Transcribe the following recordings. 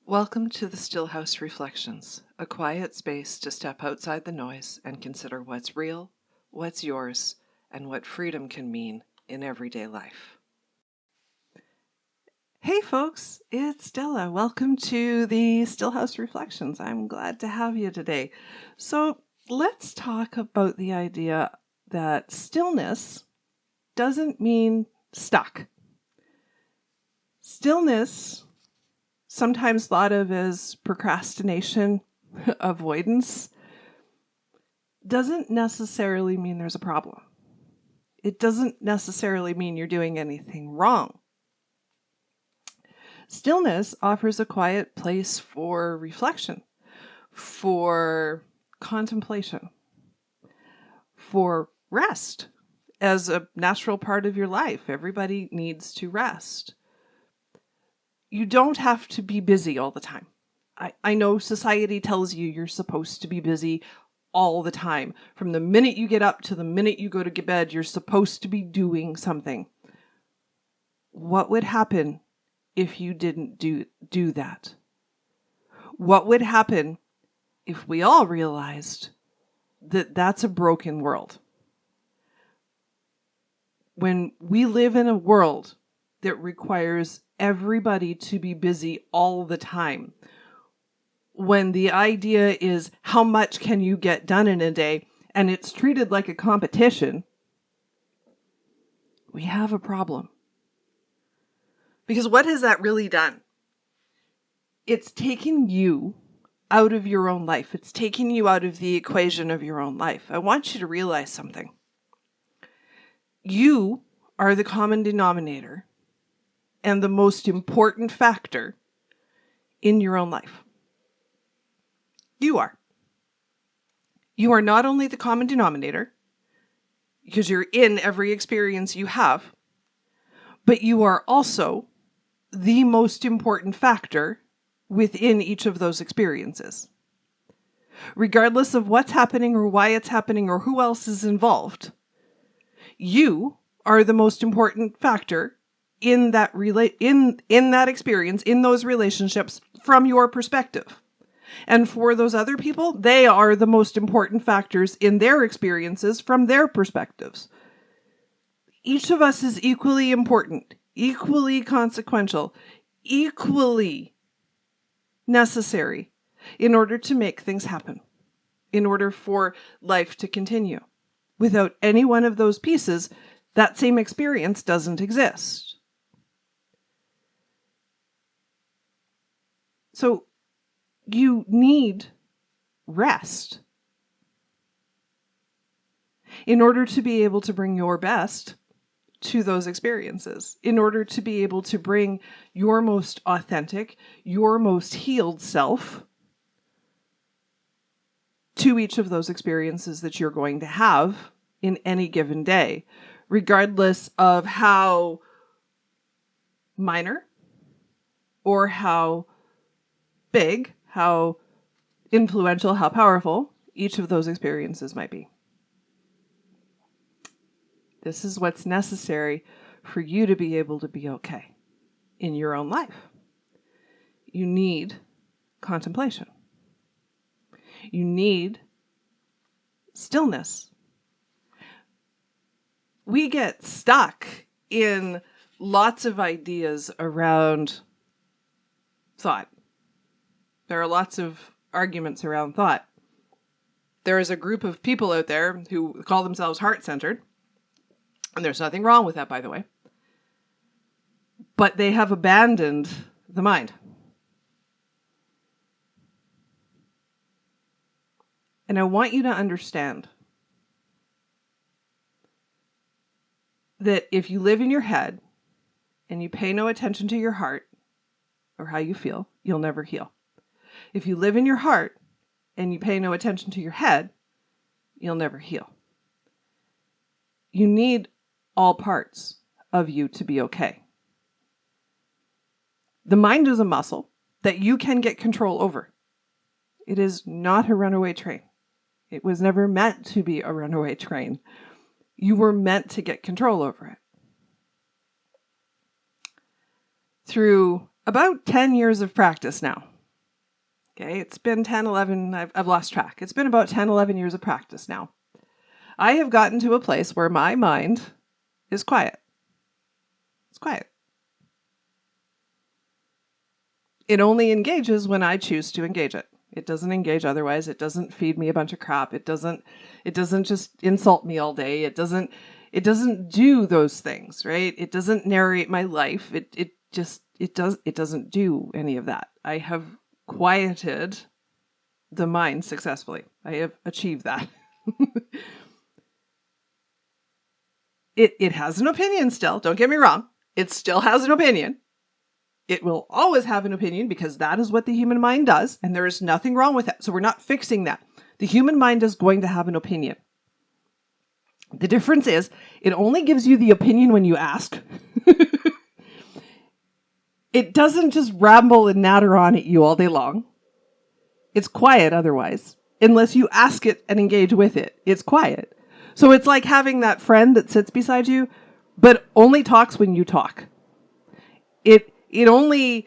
Welcome to the Stillhouse Reflections, a quiet space to step outside the noise and consider what's real, what's yours, and what freedom can mean in everyday life. Hey folks, it's Della. Welcome to the Stillhouse Reflections. I'm glad to have you today. So let's talk about the idea that stillness doesn't mean stuck. Stillness, sometimes thought of as procrastination, avoidance, doesn't necessarily mean there's a problem. It doesn't necessarily mean you're doing anything wrong. Stillness offers a quiet place for reflection, for contemplation, for rest as a natural part of your life. Everybody needs to rest. You don't have to be busy all the time. I know society tells you you're supposed to be busy all the time. From the minute you get up to the minute you go to bed, you're supposed to be doing something. What would happen if you didn't do that? What would happen if we all realized that that's a broken world? When we live in a world that requires everybody to be busy all the time, when the idea is how much can you get done in a day, and it's treated like a competition, we have a problem. Because what has that really done? It's taken you out of your own life. It's taken you out of the equation of your own life. I want you to realize something. You are the common denominator and the most important factor in your own life. You are. You are not only the common denominator, because you're in every experience you have, but you are also the most important factor within each of those experiences. Regardless of what's happening or why it's happening or who else is involved, you are the most important factor in that in that experience, in those relationships from your perspective. And for those other people, they are the most important factors in their experiences from their perspectives. Each of us is equally important, equally consequential, equally necessary in order to make things happen, in order for life to continue. Without any one of those pieces, that same experience doesn't exist. So you need rest in order to be able to bring your best to those experiences, in order to be able to bring your most authentic, your most healed self to each of those experiences that you're going to have in any given day, regardless of how minor or how big, how influential, how powerful each of those experiences might be. This is what's necessary for you to be able to be okay in your own life. You need contemplation. You need stillness. We get stuck in lots of ideas around thought. There are lots of arguments around thought. There is a group of people out there who call themselves heart-centered, and there's nothing wrong with that, by the way, but they have abandoned the mind. And I want you to understand that if you live in your head and you pay no attention to your heart or how you feel, you'll never heal. If you live in your heart and you pay no attention to your head, you'll never heal. You need all parts of you to be okay. The mind is a muscle that you can get control over. It is not a runaway train. It was never meant to be a runaway train. You were meant to get control over it. Through about 10 years of practice now, Okay, it's been 10, 11, I've lost track. It's been about 10, 11 years of practice now. I have gotten to a place where my mind is quiet. It's quiet. It only engages when I choose to engage it. It doesn't engage otherwise. It doesn't feed me a bunch of crap. It doesn't just insult me all day. It doesn't do those things, right? It doesn't narrate my life. It doesn't do any of that. I have quieted the mind successfully. I have achieved that. It has an opinion still. Don't get me wrong. It still has an opinion. It will always have an opinion because that is what the human mind does, and there is nothing wrong with that. So we're not fixing that. The human mind is going to have an opinion. The difference is it only gives you the opinion when you ask. It doesn't just ramble and natter on at you all day long. It's quiet otherwise, unless you ask it and engage with it. It's quiet. So it's like having that friend that sits beside you, but only talks when you talk. It only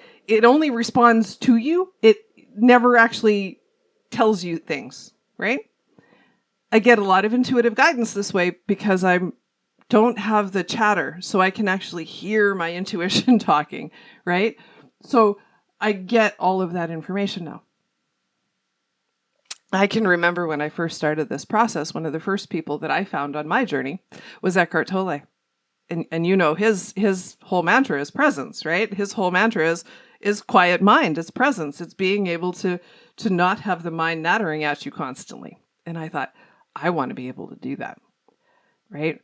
responds to you. It never actually tells you things, right? I get a lot of intuitive guidance this way because I don't have the chatter, so I can actually hear my intuition talking, right? So I get all of that information now. I can remember when I first started this process, one of the first people that I found on my journey was Eckhart Tolle. And you know, his whole mantra is presence, right? His whole mantra is quiet mind. It's presence. It's being able to not have the mind nattering at you constantly. And I thought, I want to be able to do that, right?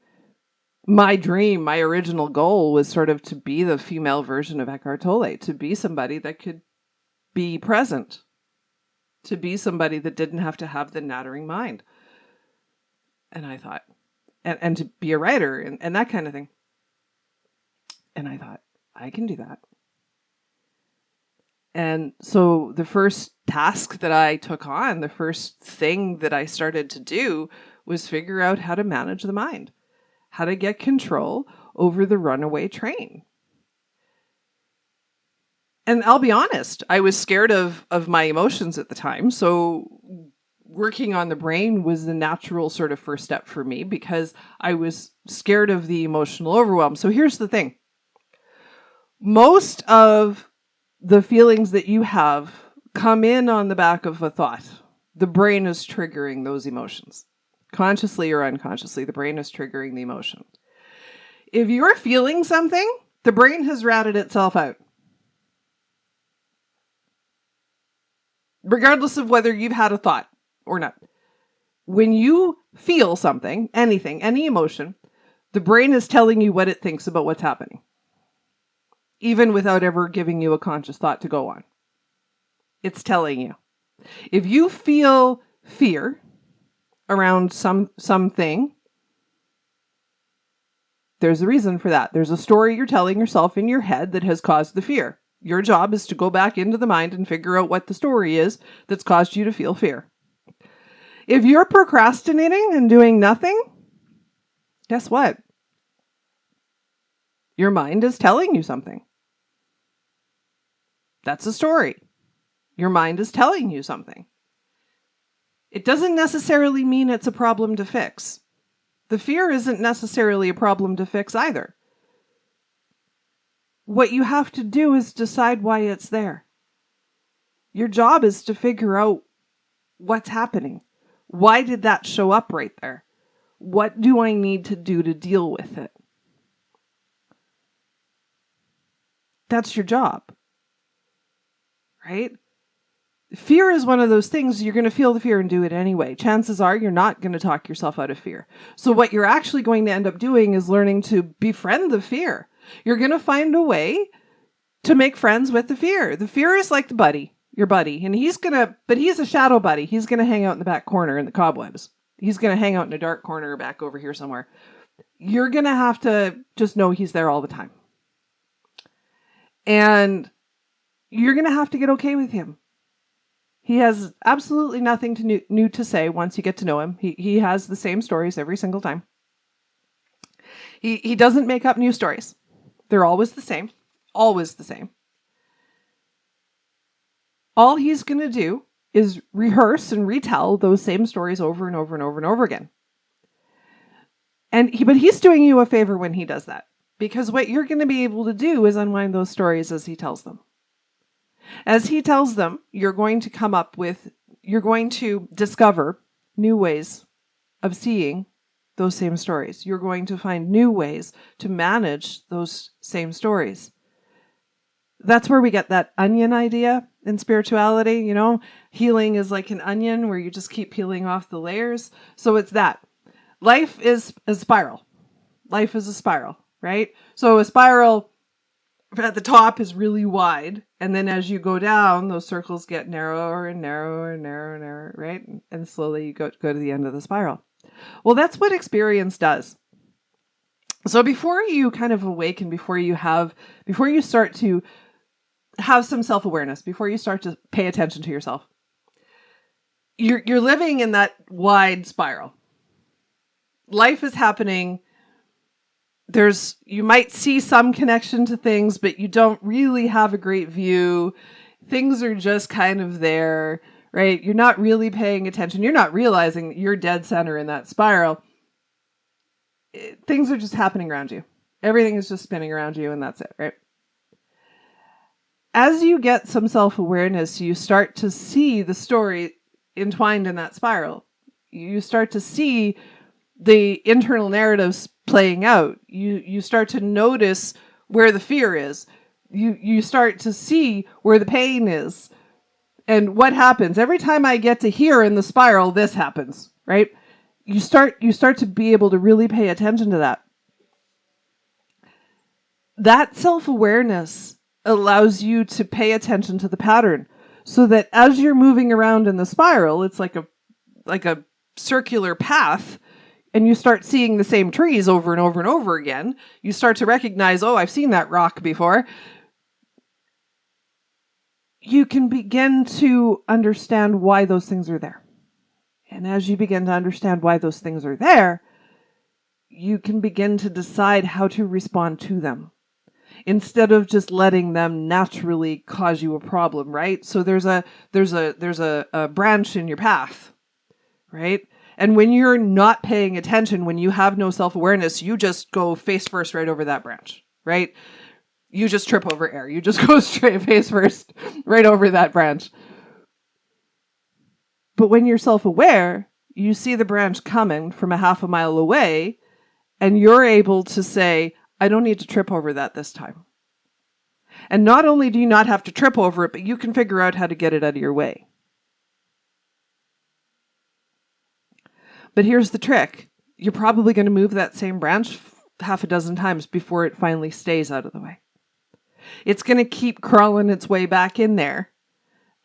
My dream, my original goal was sort of to be the female version of Eckhart Tolle, to be somebody that could be present, to be somebody that didn't have to have the nattering mind. And I thought, and to be a writer and that kind of thing. And I thought, I can do that. And so the first task that I took on, the first thing that I started to do was figure out how to manage the mind, how to get control over the runaway train. And I'll be honest, I was scared of my emotions at the time. So working on the brain was the natural sort of first step for me because I was scared of the emotional overwhelm. So here's the thing. Most of the feelings that you have come in on the back of a thought. The brain is triggering those emotions. Consciously or unconsciously, the brain is triggering the emotion. If you're feeling something, the brain has ratted itself out. Regardless of whether you've had a thought or not. When you feel something, anything, any emotion, the brain is telling you what it thinks about what's happening. Even without ever giving you a conscious thought to go on. It's telling you. If you feel fear around something, there's a reason for that. There's a story you're telling yourself in your head that has caused the fear. Your job is to go back into the mind and figure out what the story is that's caused you to feel fear. If you're procrastinating and doing nothing, guess what? Your mind is telling you something. That's a story. Your mind is telling you something. It doesn't necessarily mean it's a problem to fix. The fear isn't necessarily a problem to fix either. What you have to do is decide why it's there. Your job is to figure out what's happening. Why did that show up right there? What do I need to do to deal with it? That's your job. Right? Fear is one of those things you're going to feel the fear and do it anyway. Chances are you're not going to talk yourself out of fear. So what you're actually going to end up doing is learning to befriend the fear. You're going to find a way to make friends with the fear. The fear is like your buddy, and but he's a shadow buddy. He's going to hang out in the back corner in the cobwebs. He's going to hang out in a dark corner back over here somewhere. You're going to have to just know he's there all the time. And you're going to have to get okay with him. He has absolutely nothing new to say once you get to know him. He has the same stories every single time. He doesn't make up new stories. They're always the same. Always the same. all he's going to do is rehearse and retell those same stories over and over and over and over again. But he's doing you a favor when he does that, because what you're going to be able to do is unwind those stories as he tells them. As he tells them, you're going to discover new ways of seeing those same stories. You're going to find new ways to manage those same stories. That's where we get that onion idea in spirituality. You know, healing is like an onion where you just keep peeling off the layers. So it's that. Life is a spiral. Life is a spiral, right? So a spiral at the top is really wide. And then as you go down, those circles get narrower and narrower and narrower and narrower, right? And slowly you go to the end of the spiral. Well, that's what experience does. So before you kind of awaken, before you start to have some self-awareness, before you start to pay attention to yourself, you're living in that wide spiral. Life is happening. You might see some connection to things, but you don't really have a great view. Things are just kind of there, right? You're not really paying attention. You're not realizing that you're dead center in that spiral. Things are just happening around you. Everything is just spinning around you, and that's it, right? As you get some self-awareness, you start to see the story entwined in that spiral. You start to see the internal narratives playing out. You start to notice where the fear is. You start to see where the pain is. And what happens every time I get to here in the spiral, this happens, right? You start to be able to really pay attention to that. That self-awareness allows you to pay attention to the pattern, so that as you're moving around in the spiral, it's like a circular path, and you start seeing the same trees over and over and over again. You start to recognize, oh, I've seen that rock before. You can begin to understand why those things are there. And as you begin to understand why those things are there, you can begin to decide how to respond to them, instead of just letting them naturally cause you a problem, right? So there's a branch in your path, right? And when you're not paying attention, when you have no self-awareness, you just go face first right over that branch, right? You just trip over air. You just go straight face first right over that branch. But when you're self-aware, you see the branch coming from a half a mile away, and you're able to say, I don't need to trip over that this time. And not only do you not have to trip over it, but you can figure out how to get it out of your way. But here's the trick. You're probably going to move that same branch half a dozen times before it finally stays out of the way. It's going to keep crawling its way back in there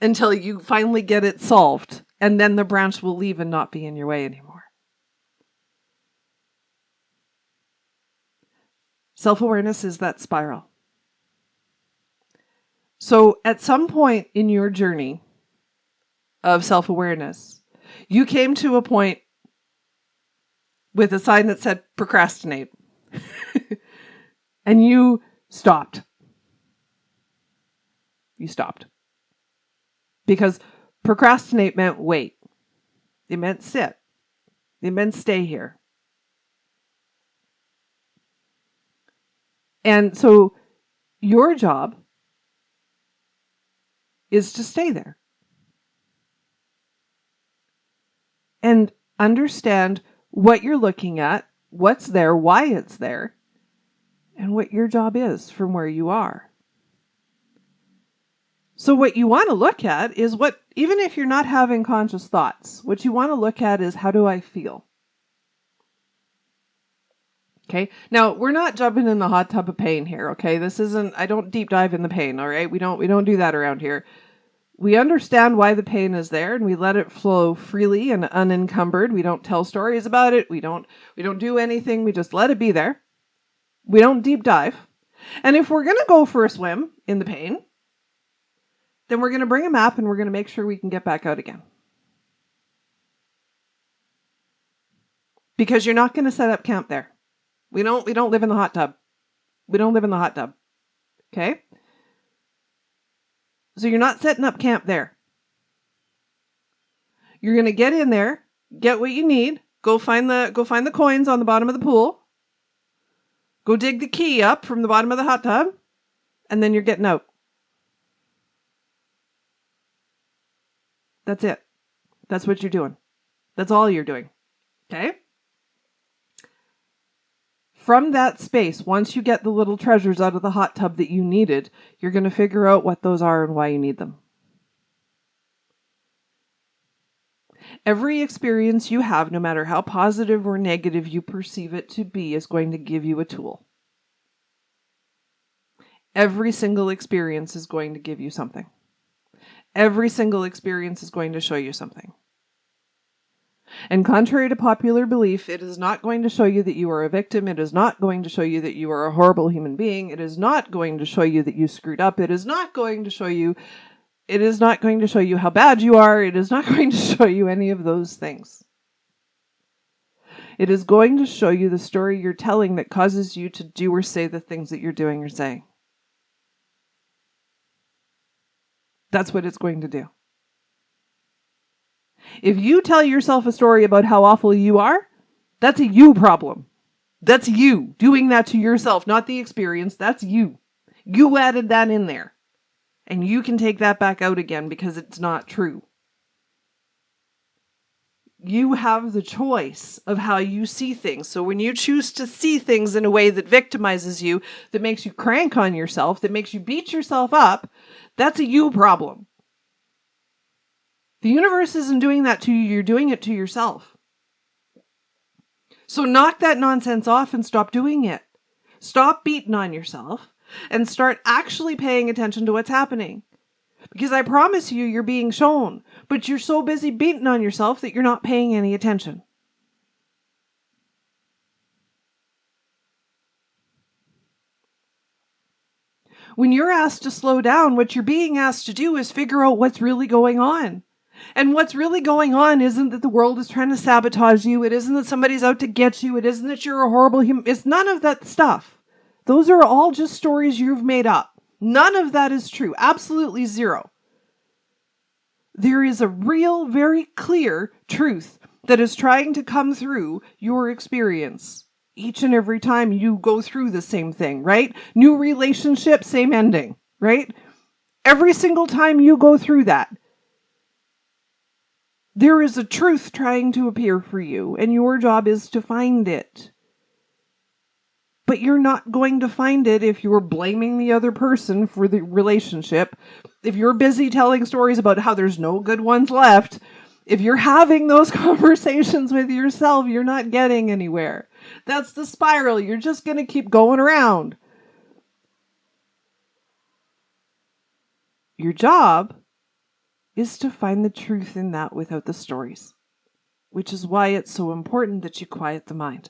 until you finally get it solved. And then the branch will leave and not be in your way anymore. Self-awareness is that spiral. So at some point in your journey of self-awareness, you came to a point with a sign that said procrastinate. And you stopped. You stopped. Because procrastinate meant wait. It meant sit. It meant stay here. And so your job is to stay there. And understand what you're looking at, what's there, why it's there, and what your job is from where you are. So what you want to look at is even if you're not having conscious thoughts, what you want to look at is, how do I feel? Okay. Now, we're not jumping in the hot tub of pain here. Okay. I don't deep dive in the pain. All right. We don't do that around here. We understand why the pain is there, and we let it flow freely and unencumbered. We don't tell stories about it. We don't do anything. We just let it be there. We don't deep dive. And if we're going to go for a swim in the pain, then we're going to bring a map and we're going to make sure we can get back out again. Because you're not going to set up camp there. We don't live in the hot tub. We don't live in the hot tub. Okay? So you're not setting up camp there. You're going to get in there, get what you need, go find the coins on the bottom of the pool, go dig the key up from the bottom of the hot tub, and then you're getting out. That's it. That's what you're doing. That's all you're doing. Okay? From that space, once you get the little treasures out of the hot tub that you needed, you're going to figure out what those are and why you need them. Every experience you have, no matter how positive or negative you perceive it to be, is going to give you a tool. Every single experience is going to give you something. Every single experience is going to show you something. And contrary to popular belief, it is not going to show you that you are a victim. It is not going to show you that you are a horrible human being. It is not going to show you that you screwed up. It is not going to show you how bad you are. It is not going to show you any of those things. It is going to show you the story you're telling that causes you to do or say the things that you're doing or saying. That's what it's going to do. If you tell yourself a story about how awful you are, that's a you problem. That's you doing that to yourself, not the experience. That's you. You added that in there. And you can take that back out again because it's not true. You have the choice of how you see things. So when you choose to see things in a way that victimizes you, that makes you crank on yourself, that makes you beat yourself up, that's a you problem. The universe isn't doing that to you, you're doing it to yourself. So knock that nonsense off and stop doing it. Stop beating on yourself and start actually paying attention to what's happening. Because I promise you, you're being shown, but you're so busy beating on yourself that you're not paying any attention. When you're asked to slow down, what you're being asked to do is figure out what's really going on. And what's really going on isn't that the world is trying to sabotage you. It isn't that somebody's out to get you. It isn't that you're a horrible human. It's none of that stuff. Those are all just stories you've made up. None of that is true. Absolutely zero. There is a real, very clear truth that is trying to come through your experience each and every time you go through the same thing, right? New relationship, same ending, right? Every single time you go through that, there is a truth trying to appear for you, and your job is to find it. But you're not going to find it if you're blaming the other person for the relationship. If you're busy telling stories about how there's no good ones left, if you're having those conversations with yourself, you're not getting anywhere. That's the spiral. You're just going to keep going around. Your job is to find the truth in that without the stories, which is why it's so important that you quiet the mind.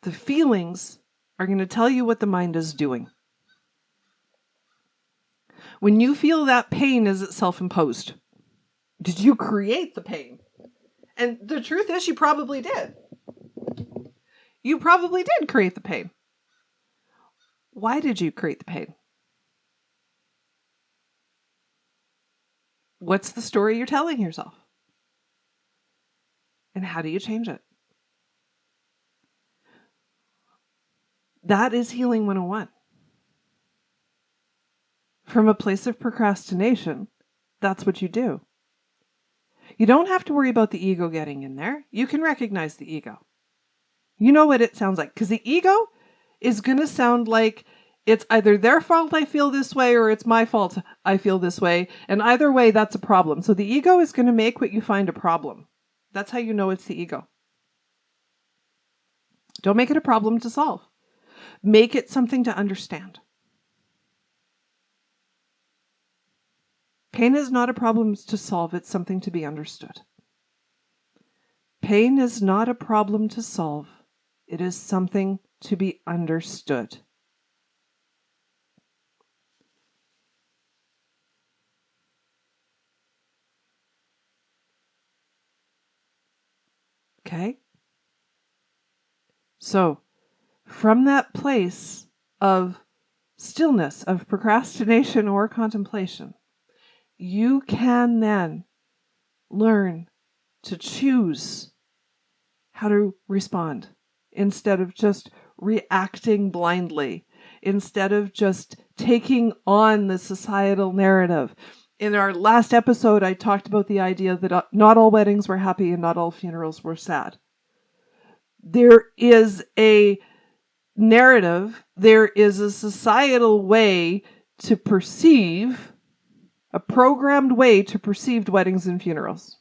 The feelings are going to tell you what the mind is doing. When you feel that pain, is it self-imposed? Did you create the pain? And the truth is, you probably did. You probably did create the pain. Why did you create the pain? What's the story you're telling yourself? And how do you change it? That is Healing 101. From a place of procrastination, that's what you do. You don't have to worry about the ego getting in there. You can recognize the ego. You know what it sounds like. Because the ego is going to sound like it's either their fault I feel this way or it's my fault I feel this way. And either way, that's a problem. So the ego is going to make what you find a problem. That's how you know it's the ego. Don't make it a problem to solve. Make it something to understand. Pain is not a problem to solve. It's something to be understood. Pain is not a problem to solve. It is something to be understood. Okay? So, from that place of stillness of procrastination or contemplation, you can then learn to choose how to respond instead of just reacting blindly, instead of just taking on the societal narrative. In our last episode, I talked about the idea that not all weddings were happy and not all funerals were sad. There is a narrative, there is a societal way to perceive, a programmed way to perceive weddings and funerals.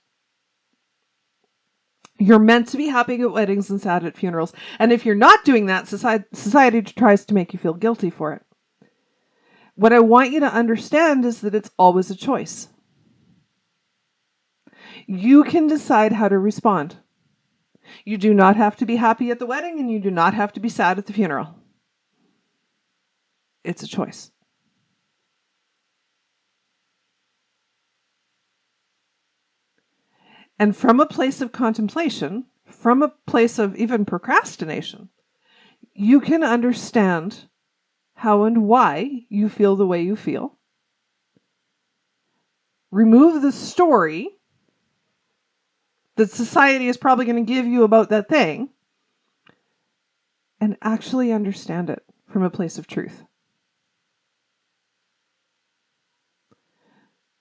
You're meant to be happy at weddings and sad at funerals. And if you're not doing that, society tries to make you feel guilty for it. What I want you to understand is that it's always a choice. You can decide how to respond. You do not have to be happy at the wedding and you do not have to be sad at the funeral. It's a choice. And from a place of contemplation, from a place of even procrastination, you can understand how and why you feel the way you feel. Remove the story that society is probably going to give you about that thing and actually understand it from a place of truth.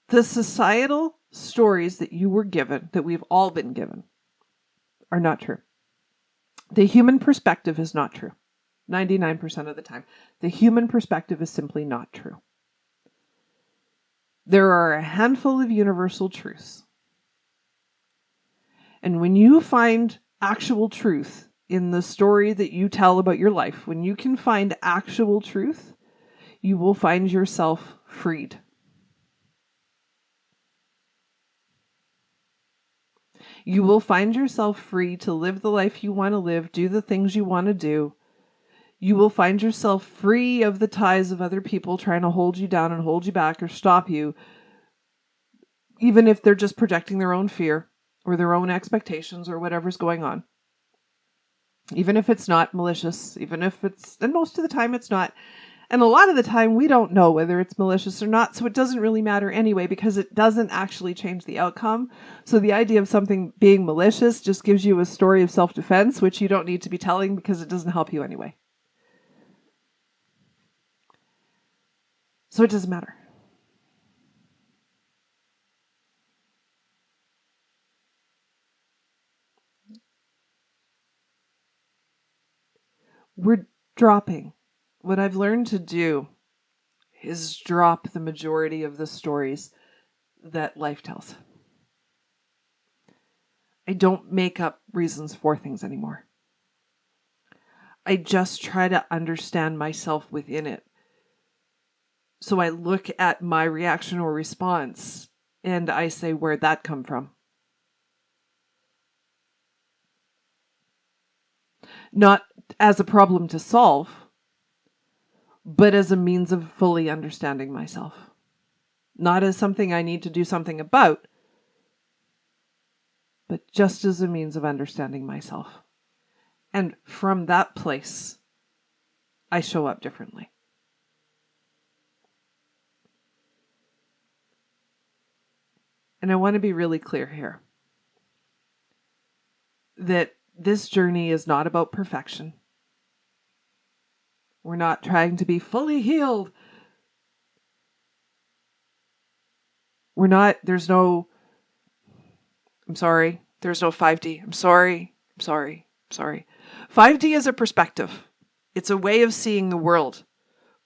The societal stories that you were given, that we've all been given, are not true. The human perspective is not true. 99% of the time. The human perspective is simply not true. There are a handful of universal truths. And when you find actual truth in the story that you tell about your life, when you can find actual truth, you will find yourself freed. You will find yourself free to live the life you want to live, do the things you want to do. You will find yourself free of the ties of other people trying to hold you down and hold you back or stop you, even if they're just projecting their own fear or their own expectations or whatever's going on. Even if it's not malicious, even if it's, and most of the time it's not. And a lot of the time we don't know whether it's malicious or not, so it doesn't really matter anyway because it doesn't actually change the outcome. So the idea of something being malicious just gives you a story of self-defense, which you don't need to be telling because it doesn't help you anyway. So it doesn't matter. We're dropping. What I've learned to do is drop the majority of the stories that life tells. I don't make up reasons for things anymore. I just try to understand myself within it. So I look at my reaction or response and I say, where'd that come from? Not as a problem to solve, but as a means of fully understanding myself. Not as something I need to do something about, but just as a means of understanding myself. And from that place, I show up differently. And I want to be really clear here that this journey is not about perfection. We're not trying to be fully healed. We're not, there's no 5D. I'm sorry. 5D is a perspective. It's a way of seeing the world.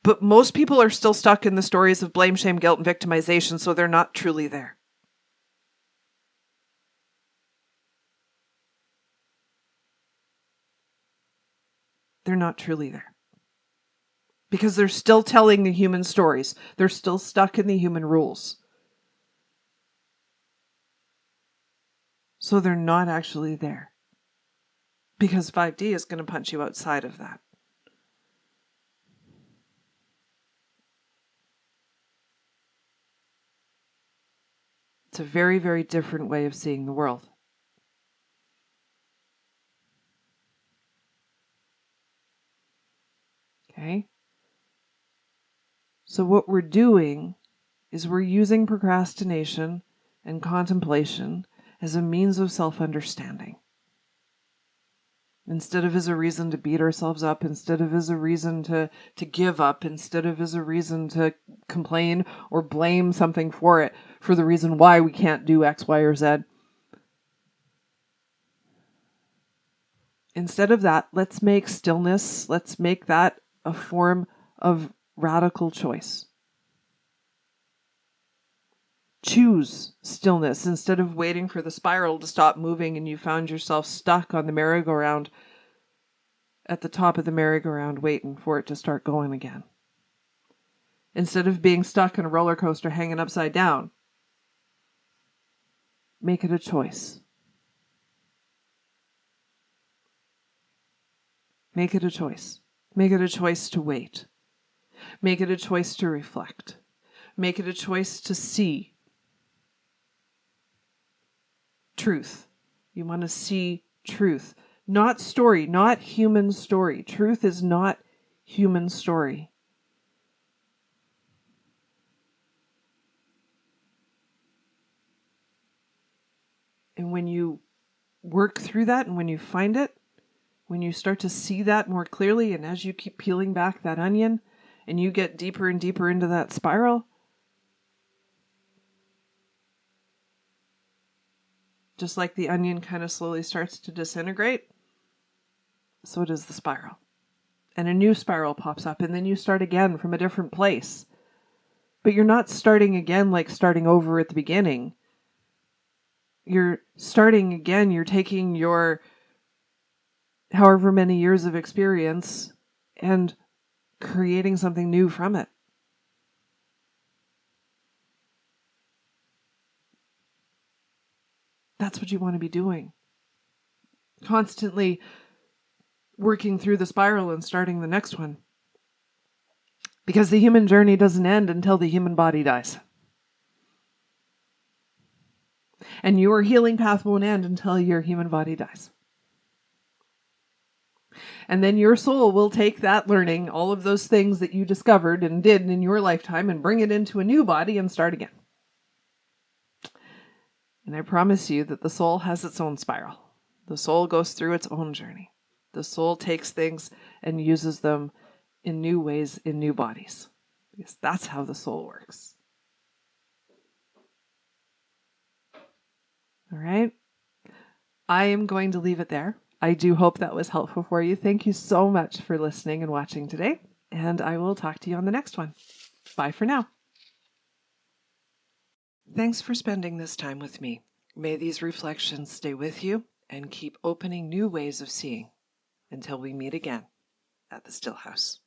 But most people are still stuck in the stories of blame, shame, guilt, and victimization, so they're not truly there. They're not truly there. Because they're still telling the human stories. They're still stuck in the human rules. So they're not actually there. Because 5D is going to punch you outside of that. It's a very, very different way of seeing the world. Okay? So what we're doing is we're using procrastination and contemplation as a means of self-understanding. Instead of as a reason to beat ourselves up, instead of as a reason to give up, instead of as a reason to complain or blame something for it, for the reason why we can't do X, Y, or Z. Instead of that, let's make stillness, let's make that a form of radical choice. Choose stillness instead of waiting for the spiral to stop moving and you found yourself stuck on the merry-go-round at the top of the merry-go-round waiting for it to start going again. Instead of being stuck in a roller coaster hanging upside down, make it a choice. Make it a choice. Make it a choice to wait. Make it a choice to reflect. Make it a choice to see truth. You want to see truth. Not story, not human story. Truth is not human story. And when you work through that and when you find it, when you start to see that more clearly, and as you keep peeling back that onion and you get deeper and deeper into that spiral, just like the onion kind of slowly starts to disintegrate, so does the spiral. And a new spiral pops up, and then you start again from a different place. But you're not starting again like starting over at the beginning. You're starting again, you're taking your however many years of experience and creating something new from it. That's what you want to be doing. Constantly working through the spiral and starting the next one. Because the human journey doesn't end until the human body dies. And your healing path won't end until your human body dies. And then your soul will take that learning, all of those things that you discovered and did in your lifetime, and bring it into a new body and start again. And I promise you that the soul has its own spiral. The soul goes through its own journey. The soul takes things and uses them in new ways, in new bodies. Because that's how the soul works. All right. I am going to leave it there. I do hope that was helpful for you. Thank you so much for listening and watching today. And I will talk to you on the next one. Bye for now. Thanks for spending this time with me. May these reflections stay with you and keep opening new ways of seeing until we meet again at the Stillhouse.